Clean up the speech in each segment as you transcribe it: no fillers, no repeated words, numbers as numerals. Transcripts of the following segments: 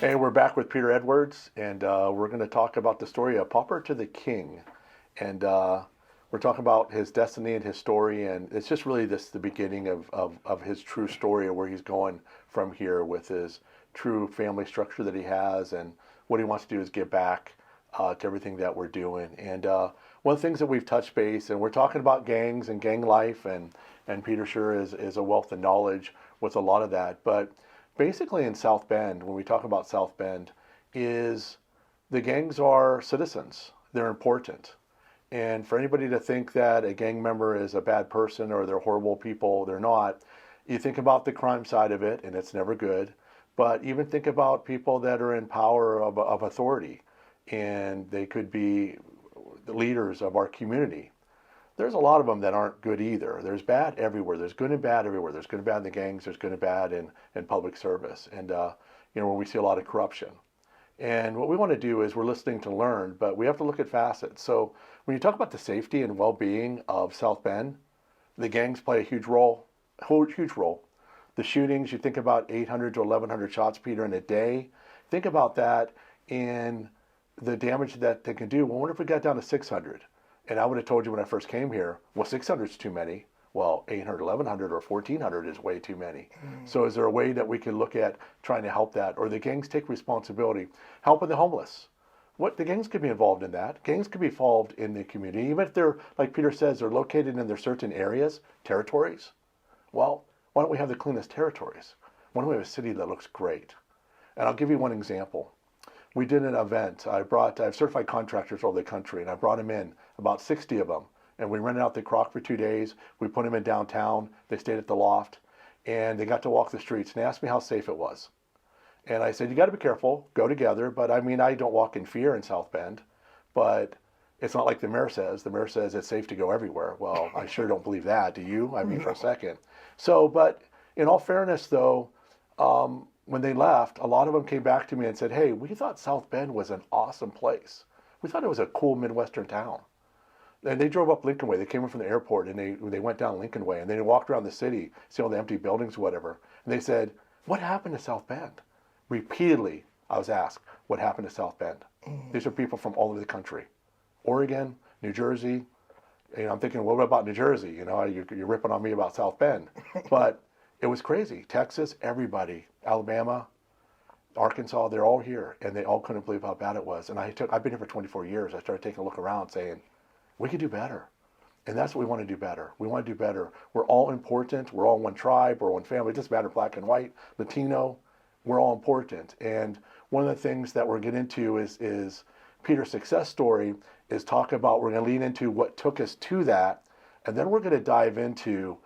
Hey, we're back with Peter Edwards, and we're going to talk about the story of Pauper to the King. And we're talking about his destiny and his story, and it's just really the beginning of his true story of where he's going from here with his true family structure that he has, and what he wants to do is give back to everything that we're doing. And one of the things that we've touched base, and we're talking about gangs and gang life, and Peter sure is a wealth of knowledge with a lot of that. But basically in South Bend, when we talk about South Bend, is the gangs are citizens. They're important. And for anybody to think that a gang member is a bad person or they're horrible people, they're not. You think about the crime side of it, and it's never good. But even think about people that are in power of authority, and they could be the leaders of our community. There's a lot of them that aren't good either. There's bad everywhere. There's good and bad everywhere. There's good and bad in the gangs. There's good and bad in public service. And, where we see a lot of corruption. And what we want to do is we're listening to learn, but we have to look at facets. So when you talk about the safety and well-being of South Bend, the gangs play a huge role, huge role. The shootings, you think about 800 to 1,100 shots, Peter, in a day. Think about that in the damage that they can do. Well, what if we got down to 600? And I would have told you when I first came here, well, 600 is too many. Well, 800, 1,100, or 1,400 is way too many. So is there a way that we can look at trying to help that? Or the gangs take responsibility. Helping the homeless. What the gangs could be involved in that. Gangs could be involved in the community. Even if they're, like Peter says, they're located in their certain areas, territories. Well, why don't we have the cleanest territories? Why don't we have a city that looks great? And I'll give you one example. We did an event. I have certified contractors all over the country, and I brought them in, about 60 of them. And we rented out the Croc for 2 days. We put them in downtown. They stayed at the Loft, and they got to walk the streets. And they asked me how safe it was. And I said, you got to be careful. Go together. But I mean, I don't walk in fear in South Bend. But it's not like the mayor says. The mayor says it's safe to go everywhere. Well, I sure don't believe that. Do you? I mean, for a second. So, but in all fairness, though, when they left, a lot of them came back to me and said, hey, we thought South Bend was an awesome place. We thought it was a cool Midwestern town. And they drove up Lincoln Way. They came in from the airport, and they went down Lincoln Way, and they walked around the city, see all the empty buildings, whatever. And they said, what happened to South Bend? Repeatedly, I was asked, what happened to South Bend? These are people from all over the country. Oregon, New Jersey. I'm thinking, what about New Jersey? You're ripping on me about South Bend. But it was crazy. Texas, everybody. Alabama, Arkansas, they're all here, and they all couldn't believe how bad it was. And I've been here for 24 years. I started taking a look around saying, we could do better. And that's what we want to do better. We want to do better. We're all important. We're all one tribe. We're one family. It doesn't matter black and white, Latino. We're all important. And one of the things that we're getting into is Peter's success story is talk about, we're going to lean into what took us to that. And then we're going to dive into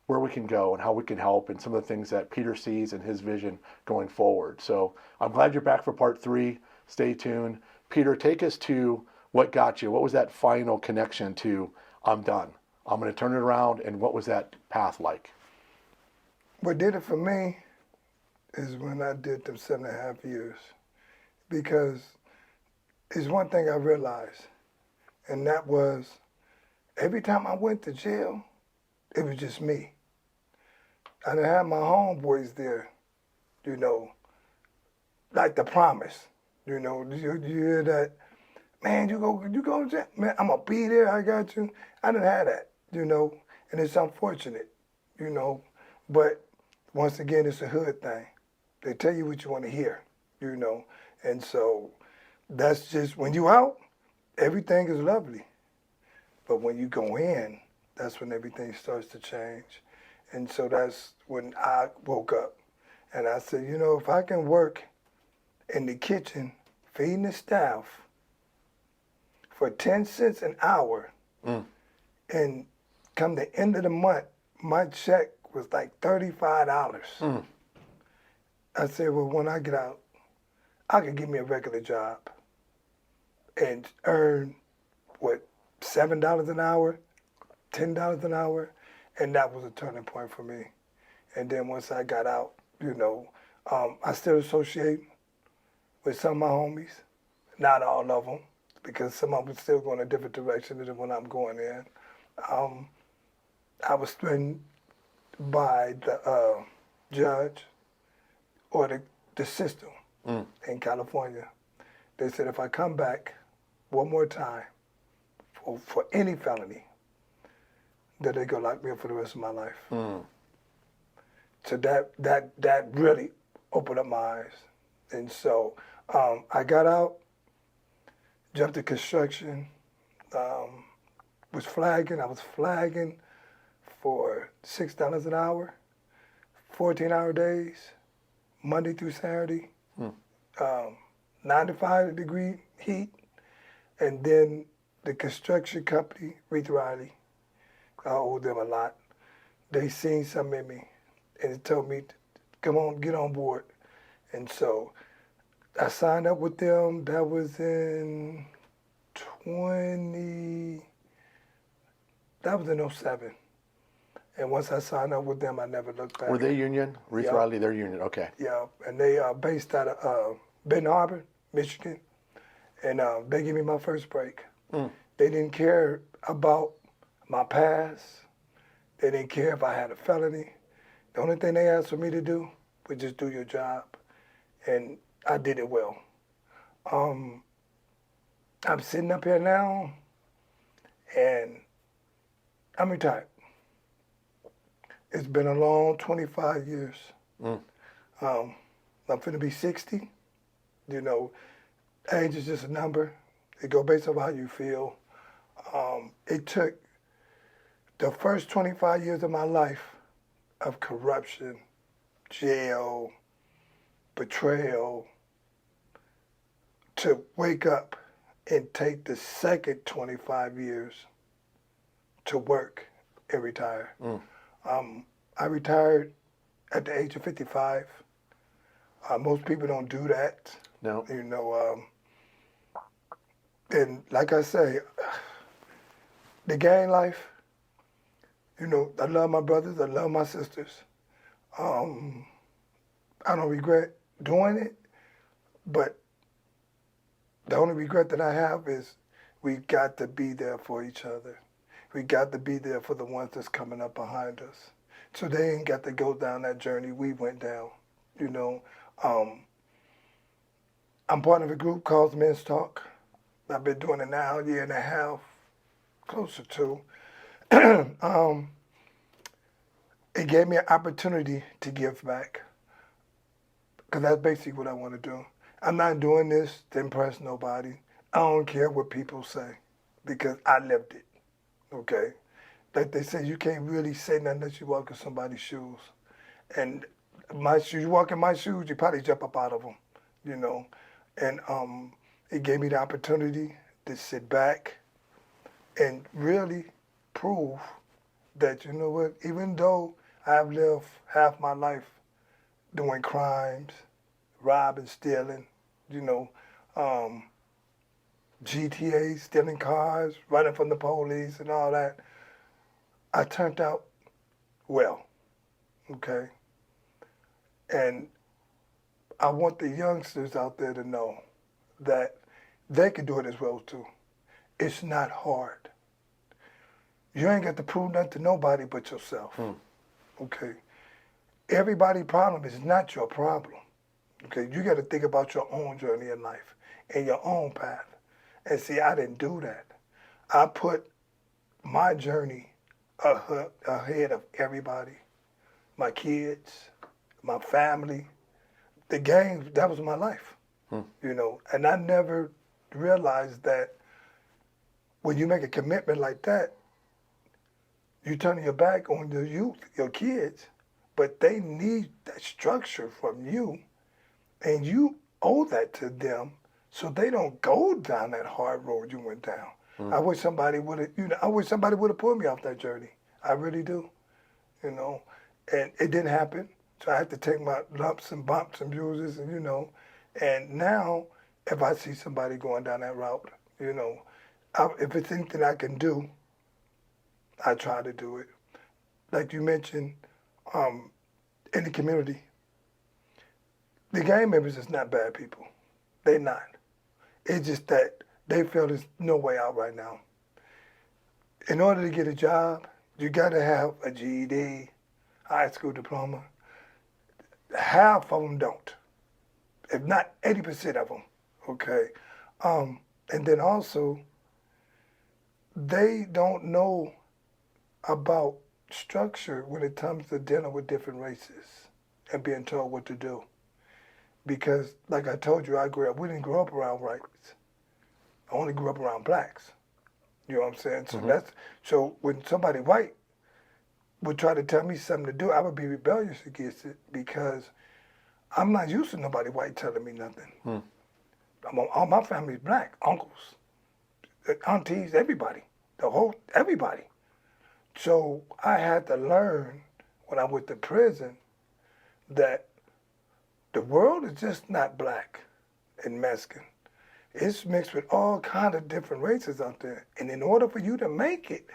where we can go and how we can help and some of the things that Peter sees in his vision going forward. So I'm glad you're back for part 3. Stay tuned. Peter, take us to what got you? What was that final connection to, I'm done. I'm going to turn it around, and what was that path like? What did it for me is when I did them 7.5 years. Because it's one thing I realized, and that was every time I went to jail, it was just me. I didn't have my homeboys there, like the promise. You hear that? Man, you go to jail. Man, I'm going to be there. I got you. I didn't have that, and it's unfortunate, But once again, it's a hood thing. They tell you what you want to hear, And so that's just, when you out, everything is lovely. But when you go in, that's when everything starts to change. And so that's when I woke up. And I said, if I can work in the kitchen feeding the staff for 10 cents an hour, and come the end of the month, my check was like $35. I said, well, when I get out, I could give me a regular job and earn, $7 an hour, $10 an hour, and that was a turning point for me. And then once I got out, I still associate with some of my homies, not all of them, because some of them still going a different direction than when I'm going in. I was threatened by the judge or the the system in California. They said if I come back one more time for any felony, that they gonna lock me up for the rest of my life. So that really opened up my eyes. And so I got out, jumped to construction, was flagging. I was flagging for $6 an hour, 14-hour days, Monday through Saturday, 95-degree heat. And then the construction company, Reith Riley, I owe them a lot. They seen something in me and it told me, come on, get on board. And so I signed up with them. That was in 07. And once I signed up with them, I never looked back. Were they union? Reith Yeah. Riley, they're union. Okay. Yeah, and they are based out of Benton Harbor, Michigan. And they gave me my first break. They didn't care about my past. They didn't care if I had a felony. The only thing they asked for me to do was just do your job. And I did it well. I'm sitting up here now, and I'm retired. It's been a long 25 years. I'm finna be 60. You know, age is just a number. It go based on how you feel. It took the first 25 years of my life of corruption, jail, betrayal, to wake up and take the second 25 years to work and retire. I retired at the age of 55. Most people don't do that. No. You know, and like I say, the gang life, you know, I love my brothers, I love my sisters. I don't regret doing it, but the only regret that I have is we got to be there for each other. We got to be there for the ones that's coming up behind us. So they ain't got to go down that journey we went down, you know. I'm part of a group called Men's Talk. I've been doing it now a year and a half, closer to. It gave me an opportunity to give back, because that's basically what I want to do. I'm not doing this to impress nobody. I don't care what people say, because I lived it, okay? Like they say, you can't really say nothing unless you walk in somebody's shoes. And my shoes, you walk in my shoes, you probably jump up out of them, you know? And it gave me the opportunity to sit back and really prove that, you know what, even though I've lived half my life doing crimes, robbing, stealing, you know, GTA, stealing cars, running from the police and all that, I turned out well, okay? And I want the youngsters out there to know that they can do it as well too. It's not hard. You ain't got to prove nothing to nobody but yourself, okay? Everybody's problem is not your problem, okay? You got to think about your own journey in life and your own path. And see, I didn't do that. I put my journey ahead of everybody, my kids, my family. The gang, that was my life, you know. And I never realized that when you make a commitment like that, you turn your back on your youth, your kids, but they need that structure from you, and you owe that to them so they don't go down that hard road you went down. I wish somebody would have, you know, I wish somebody would have pulled me off that journey. I really do, you know. And it didn't happen, so I had to take my lumps and bumps and bruises, and you know. And now, if I see somebody going down that route, you know, if it's anything I can do, I try to do it. Like you mentioned, in the community, the gang members is not bad people. They're not. It's just that they feel there's no way out right now. In order to get a job, you got to have a GED, high school diploma. Half of them don't. if not 80% of them. Okay, and then also they don't know about structure when it comes to dealing with different races and being told what to do. Because, like I told you, we didn't grow up around whites. I only grew up around blacks. You know what I'm saying? So so when somebody white would try to tell me something to do, I would be rebellious against it because I'm not used to nobody white telling me nothing. All my family's black, uncles, aunties, everybody, everybody. So I had to learn when I went to prison that the world is just not black and Mexican. It's mixed with all kind of different races out there. And in order for you to make it,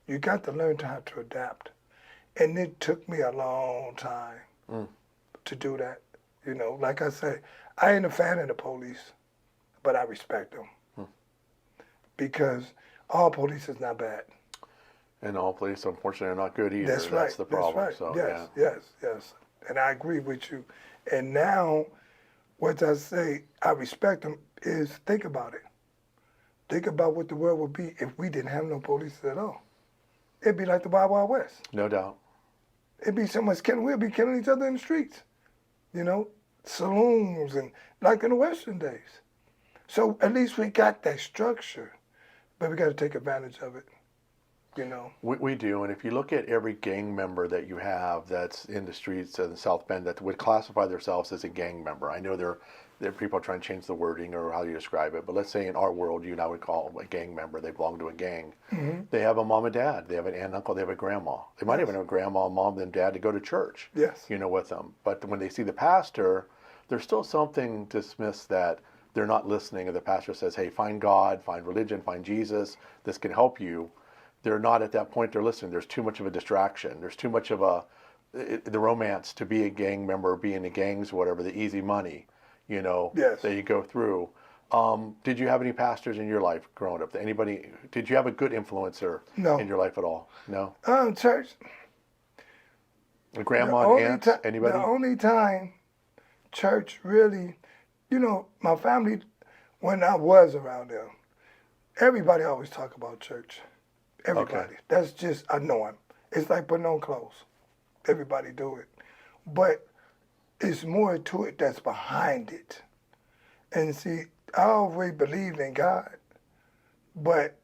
you got to learn how to adapt. And it took me a long time to do that. You know, like I say, I ain't a fan of the police, but I respect them. Because all police is not bad. And all police, unfortunately, are not good either. That's right. That's the problem. That's right. So, yes. And I agree with you. And now, what I say, I respect them, is think about it. Think about what the world would be if we didn't have no police at all. It'd be like the Wild Wild West. No doubt. It'd be so much killing. We'd be killing each other in the streets. You know, saloons and like in the Western days. So at least we got that structure, but we got to take advantage of it. You know. We do, and if you look at every gang member that you have that's in the streets in South Bend that would classify themselves as a gang member, I know there are people trying to change the wording or how you describe it, but let's say in our world, you and I would call them a gang member. They belong to a gang. They have a mom and dad. They have an aunt and uncle. They have a grandma. They might even have a grandma, mom, and dad to go to church. Yes. You know, with them. But when they see the pastor, there's still something dismissed that they're not listening. And the pastor says, "Hey, find God, find religion, find Jesus. This can help you." They're not at that point. They're listening. There's too much of a distraction. There's too much of the romance to be a gang member, be in the gangs, whatever, the easy money, you know, Yes. that you go through. Did you have any pastors in your life growing up? Did you have a good influencer in your life at all? No? Church. A grandma and aunts? Anybody? The only time church really, you know, my family, when I was around them, everybody always talk about church. Everybody. Okay. That's just a norm. It's like putting on clothes. Everybody do it. But it's more to it that's behind it. And see, I always believed in God, but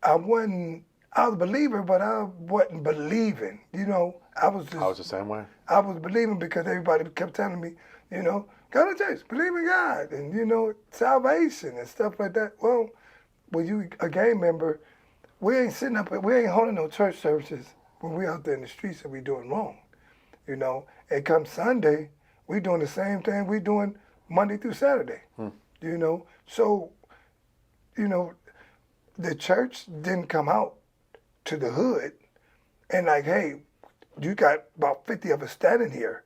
I was a believer, but I wasn't believing. You know, I was the same way. I was believing because everybody kept telling me, you know, go to church, believe in God, and, you know, salvation and stuff like that. Well, when you a gang member, we ain't sitting up, we ain't holding no church services when we out there in the streets and we doing wrong, you know. And come Sunday, we doing the same thing we doing Monday through Saturday, you know. So, you know, the church didn't come out to the hood and like, hey, you got about 50 of us standing here,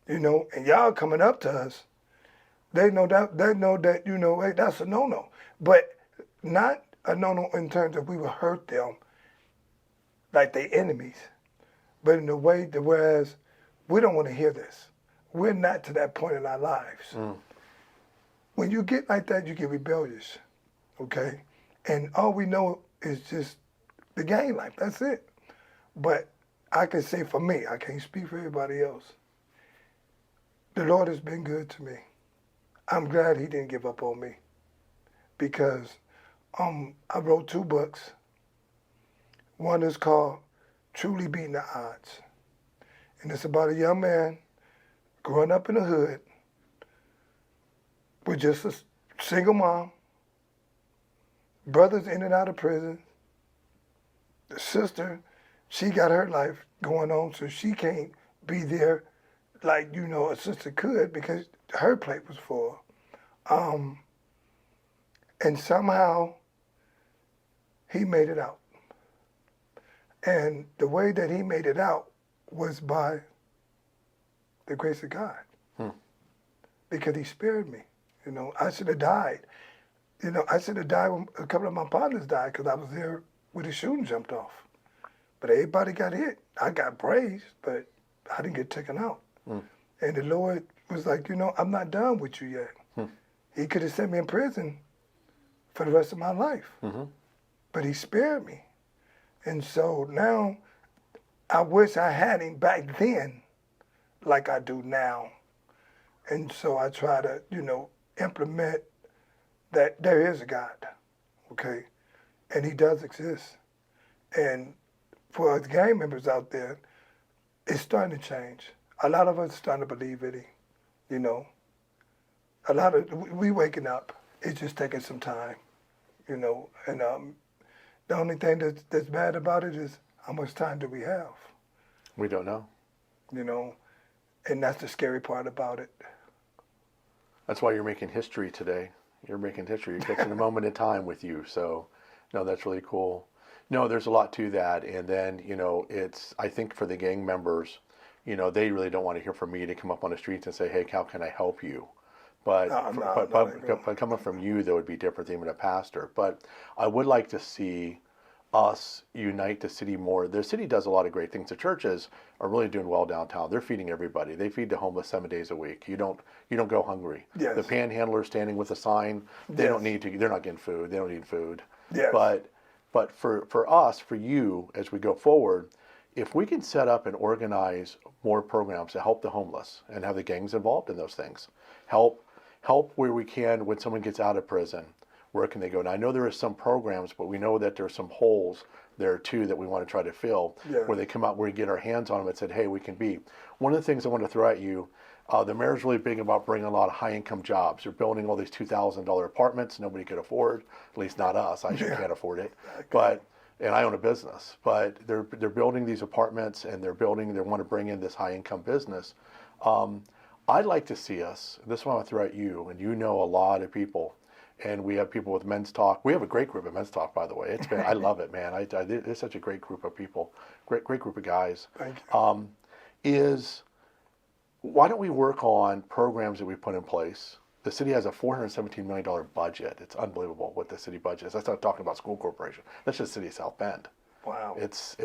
you know, and y'all coming up to us. They know that, you know, hey, that's a no-no. But not a no-no in terms of we would hurt them like they enemies, but in a way that whereas we don't want to hear this. We're not to that point in our lives. When you get like that, you get rebellious, okay? And all we know is just the gang life. That's it. But I can say for me, I can't speak for everybody else. The Lord has been good to me. I'm glad he didn't give up on me because I wrote 2 books. One is called Truly Beating the Odds. And it's about a young man growing up in the hood with just a single mom, brothers in and out of prison. The sister, she got her life going on, so she can't be there like, you know, a sister could because her plate was full. And somehow he made it out. And the way that he made it out was by the grace of God. Because he spared me. You know, I should have died. You know, I should have died when a couple of my partners died because I was there when the shooting jumped off. But everybody got hit. I got praised, but I didn't get taken out. And the Lord was like, I'm not done with you yet. Hmm. He could have sent me in prison for the rest of my life, Mm-hmm. but he spared me. And so now I wish I had him back then like I do now. And so I try to, implement that there is a God, okay? And he does exist. And for us gang members out there, it's starting to change. A lot of us are starting to believe it, A lot of, we waking up. It's just taking some time, And the only thing that's bad about it is how much time do we have, We don't know. And that's the scary part about it. That's why you're making history today. You're making history. You're catching a moment in time with you. So, no, that's really cool. No, there's a lot to that. And then, I think for the gang members, they really don't want to hear from me to come up on the streets and say, hey, how can I help you? But, but coming from you, that would be different than even a pastor. But I would like to see us unite the city more. The city does a lot of great things. The churches are really doing well downtown. They're feeding everybody. They feed the homeless 7 days a week. You don't go hungry. Yes. The panhandlers standing with a sign, they Yes. don't need to. They're not getting food. They don't need food. Yes. But for us, for you, as we go forward, if we can set up and organize more programs to help the homeless and have the gangs involved in those things, help where we can when someone gets out of prison. Where can they go? And I know there are some programs, but we know that there are some holes there too that we want to try to fill, where they come out, where we get our hands on them and said, hey, we can be. One of the things I want to throw at you, the mayor's really big about bringing a lot of high-income jobs. They're building all these $2,000 apartments nobody could afford, at least not us. I sure can't afford it. And I own a business. But they're building these apartments, and they want to bring in this high-income business. I'd like to see us, this one I want to throw at you, and a lot of people, and we have people with Men's Talk. We have a great group at Men's Talk, by the way. I love it, man. It's such a great group of people, great group of guys. Thank you. Why don't we work on programs that we put in place? The city has a $417 million budget. It's unbelievable what the city budget is. That's not talking about school corporation. That's just the city of South Bend. Wow. It's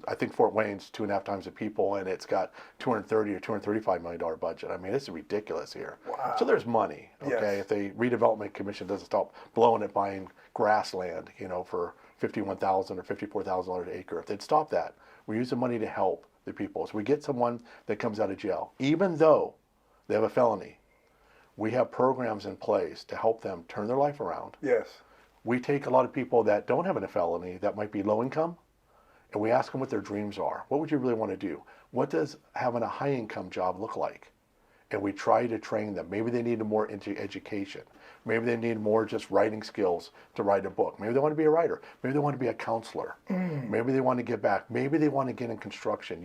I think Fort Wayne's 2.5 times the people, and it's got $230 or $235 million budget. I mean, it's ridiculous here. Wow. So there's money. Okay, Yes. if the redevelopment commission doesn't stop blowing it, buying grassland, for $51,000 or $54,000 an acre, if they'd stop that, we use the money to help the people. So we get someone that comes out of jail, even though they have a felony. We have programs in place to help them turn their life around. Yes. We take a lot of people that don't have a felony, that might be low income, and we ask them what their dreams are. What would you really want to do? What does having a high income job look like? And we try to train them. Maybe they need more education. Maybe they need more just writing skills to write a book. Maybe they want to be a writer. Maybe they want to be a counselor. Maybe they want to give back. Maybe they want to get in construction.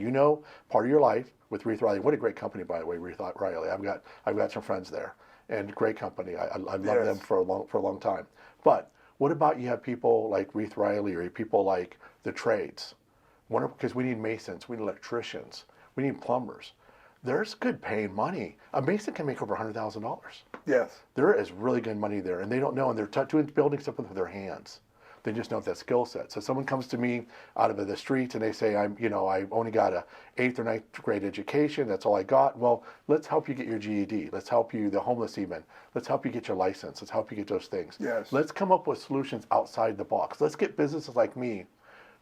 Part of your life with Reith Riley. What a great company, by the way, Reith Riley. I've got some friends there, and great company. I love them for a long time. But what about you have people like Reith Riley, or people like the trades? Because we need masons, we need electricians, we need plumbers. There's good paying money. A mason can make over $100,000. Yes. There is really good money there, and they don't know, and they're doing building stuff with their hands. They just don't have that skill set. So someone comes to me out of the streets and they say, I only got a 8th or 9th grade education. That's all I got. Well, let's help you get your GED. Let's help you, the homeless even. Let's help you get your license. Let's help you get those things. Yes. Let's come up with solutions outside the box. Let's get businesses like me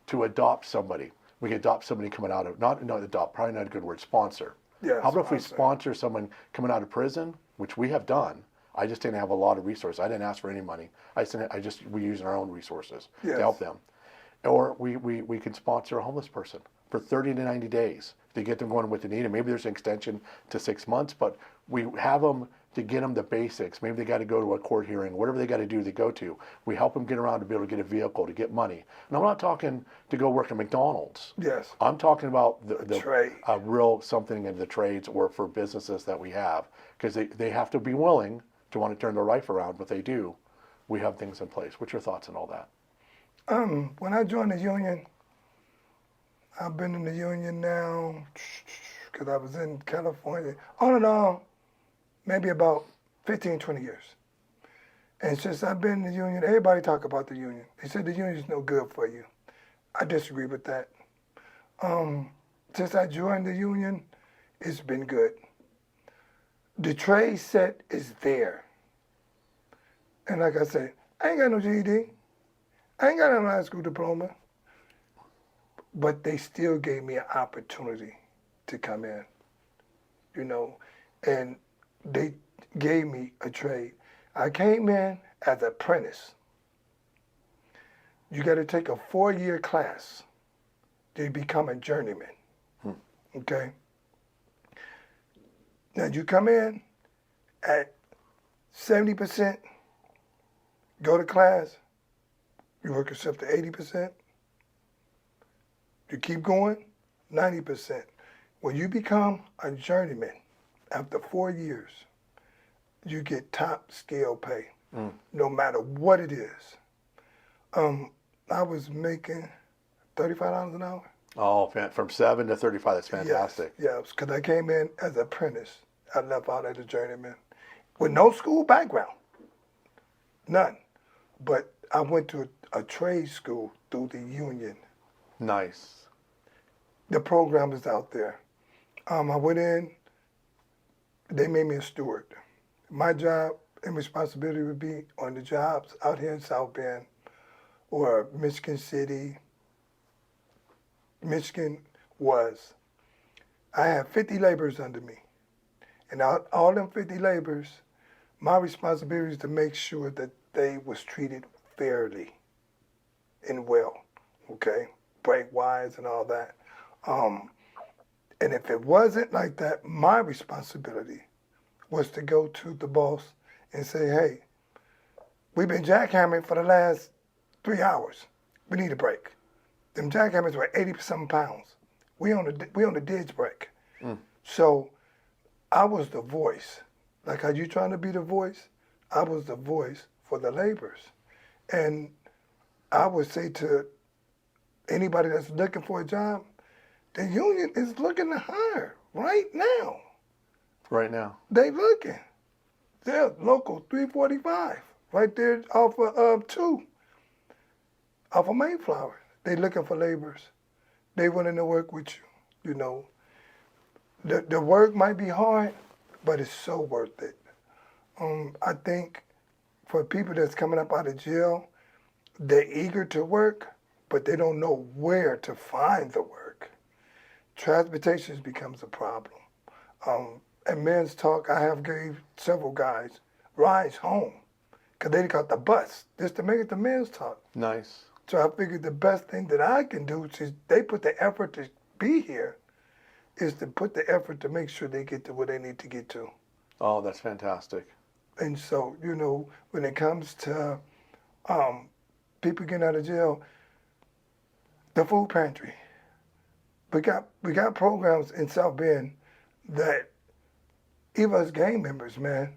to adopt somebody. We can adopt somebody coming out of, not adopt, probably not a good word, sponsor. Yes, How about if we sponsor someone coming out of prison, which we have done? I just didn't have a lot of resources. I didn't ask for any money. We use our own resources to help them. Or we can sponsor a homeless person for 30 to 90 days to get them going with the need. And maybe there's an extension to 6 months, but we have them to get them the basics. Maybe they got to go to a court hearing, whatever they got to do to go to. We help them get around to be able to get a vehicle, to get money. And I'm not talking to go work at McDonald's. Yes. I'm talking about the trade. Real something in the trades or for businesses that we have, because they have to be willing to want to turn their life around. But they do. We have things in place. What's your thoughts on all that? When I joined the union, I've been in the union now, because I was in California, on and on, maybe about 15, 20 years. And since I've been in the union, everybody talk about the union. They said the union is no good for you. I disagree with that. Since I joined the union, it's been good. The trade set is there. And like I said, I ain't got no GED. I ain't got no high school diploma. But they still gave me an opportunity to come in, you know, and they gave me a trade. I came in as an apprentice. You got to take a 4-year class to become a journeyman, okay? Now you come in at 70%, go to class, you work yourself to 80%, you keep going, 90%. When you become a journeyman, after 4 years, you get top scale pay, no matter what it is. I was making $35 an hour. Oh, from 7 to 35. That's fantastic. Yes, because I came in as an apprentice. I left out as a journeyman with no school background, none. But I went to a trade school through the union. Nice. The program is out there. I went in, they made me a steward. My job and responsibility would be on the jobs out here in South Bend or Michigan City. Michigan was, I had 50 laborers under me. And all them 50 laborers, my responsibility is to make sure that they was treated fairly and well, okay? Break-wise and all that. And if it wasn't like that, my responsibility was to go to the boss and say, hey, we've been jackhammering for the last 3 hours. We need a break. Them jackhammers were 80-something pounds. We on the ditch break. So I was the voice. Like how you trying to be the voice, I was the voice for the laborers. And I would say to anybody that's looking for a job, the union is looking to hire right now. Right now. They looking. They're local 345, right there off of 2, off of Mayflower. They looking for laborers. They willing to work with you, you know. The work might be hard, but it's so worth it. I think for people that's coming up out of jail, they're eager to work, but they don't know where to find the work. Transportation becomes a problem. At Men's Talk, I have gave several guys rides home because they got the bus just to make it to Men's Talk. Nice. So I figured the best thing that I can do, since they put the effort to be here, is to put the effort to make sure they get to where they need to get to. Oh, that's fantastic. And so, you know, when it comes to people getting out of jail, the food pantry. We got programs in South Bend that even us gang members, man,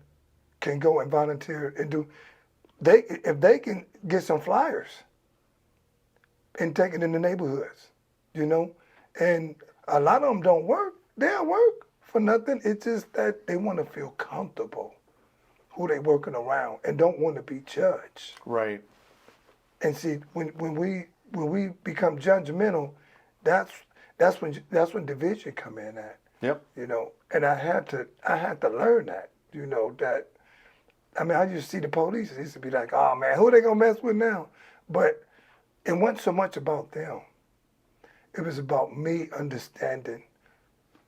can go and volunteer and do. If they can get some flyers and take it in the neighborhoods, you know, and a lot of them don't work. They'll work for nothing. It's just that they want to feel comfortable who they working around and don't want to be judged. Right. And see, when we become judgmental, that's when division come in at. Yep. You know, and I had to learn that. You know that. I mean, I used to see the police. It used to be like, oh man, who they gonna mess with now? But it wasn't so much about them. It was about me understanding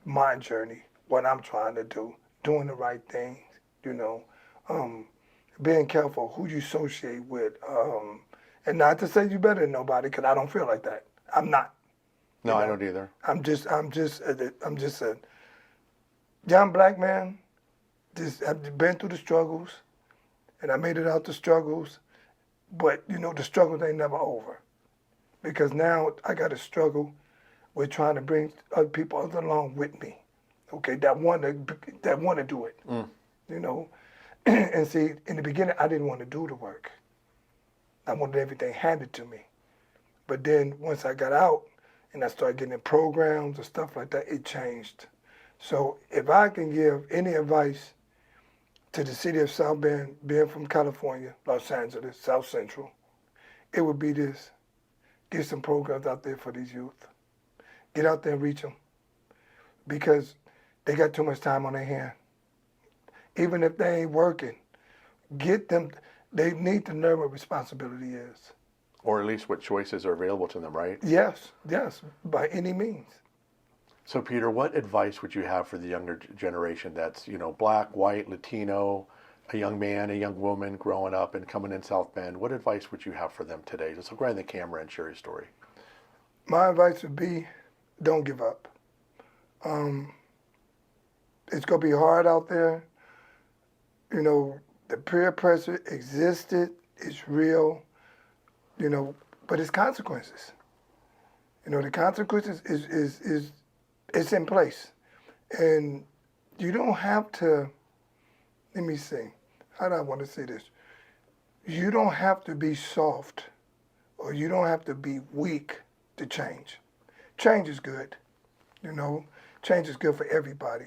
my journey, what I'm trying to do, doing the right things. You know, being careful who you associate with, and not to say you better than nobody, because I don't feel like that. I'm not. No, I don't either. I'm just a young black man. I've been through the struggles, and I made it out the struggles. But you know, the struggles ain't never over, because now I got to struggle with trying to bring other people along with me. Okay, that want to do it. You know, and see, in the beginning, I didn't want to do the work. I wanted everything handed to me. But then once I got out and I started getting in programs and stuff like that, it changed. So if I can give any advice to the city of South Bend, being from California, Los Angeles, South Central, it would be this. Get some programs out there for these youth. Get out there and reach them. Because they got too much time on their hand. even if they ain't working. Get them. They need to learn what responsibility is. Or at least what choices are available to them, right? Yes, yes, by any means. So, Peter, what advice would you have for the younger generation that's, black, white, Latino, a young man, a young woman growing up and coming in South Bend? What advice would you have for them today? Just look right in the camera and share your story. My advice would be, don't give up. It's going to be hard out there. The peer pressure existed, it's real, but it's consequences. The consequences is it's in place. And you don't have to, let me see, how do I want to say this? You don't have to be soft or you don't have to be weak to change. Change is good, change is good for everybody.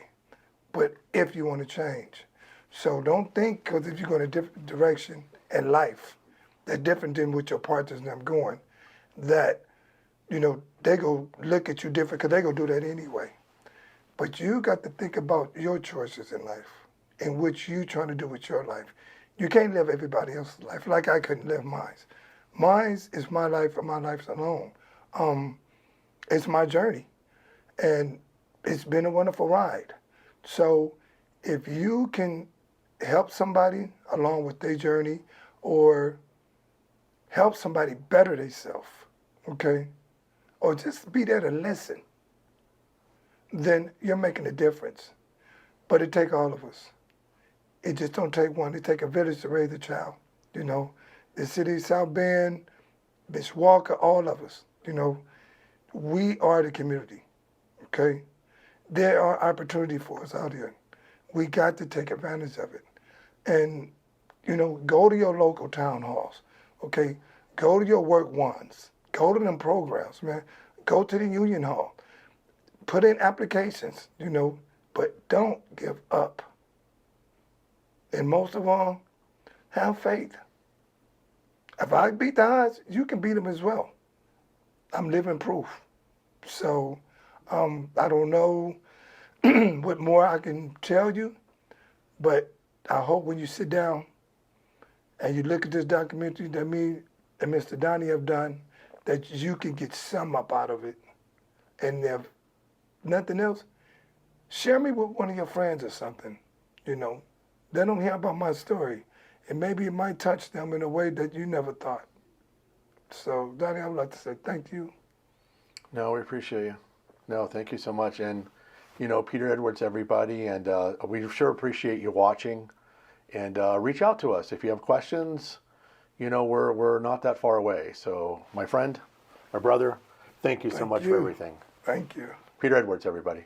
But if you want to change. So don't think, because if you go in a different direction in life, that's different than with your partners and them going, that, they go look at you different because they go do that anyway. But you got to think about your choices in life and what you trying to do with your life. You can't live everybody else's life like I couldn't live mine. Mine is my life and my life's alone. It's my journey. And it's been a wonderful ride. So if you can help somebody along with their journey or help somebody better themselves, okay? Or just be there to listen, then you're making a difference. But it take all of us. It just don't take one. It take a village to raise a child, The city of South Bend, Miss Walker, all of us, We are the community, okay? There are opportunities for us out here. We got to take advantage of it. And, go to your local town halls, okay? Go to your work ones. Go to them programs, man. Go to the union hall. Put in applications, but don't give up. And most of all, have faith. If I beat the odds, you can beat them as well. I'm living proof. So I don't know what more I can tell you, but I hope when you sit down and you look at this documentary that me and Mr. Donnie have done, that you can get some up out of it. And if nothing else, share me with one of your friends or something, Let them hear about my story. And maybe it might touch them in a way that you never thought. So, Donnie, I would like to say thank you. No, we appreciate you. No, thank you so much. And, Peter Edwards, everybody, and we sure appreciate you watching. And reach out to us if you have questions. We're not that far away. So, my friend, my brother, thank you so much for everything. Thank you. Peter Edwards, everybody.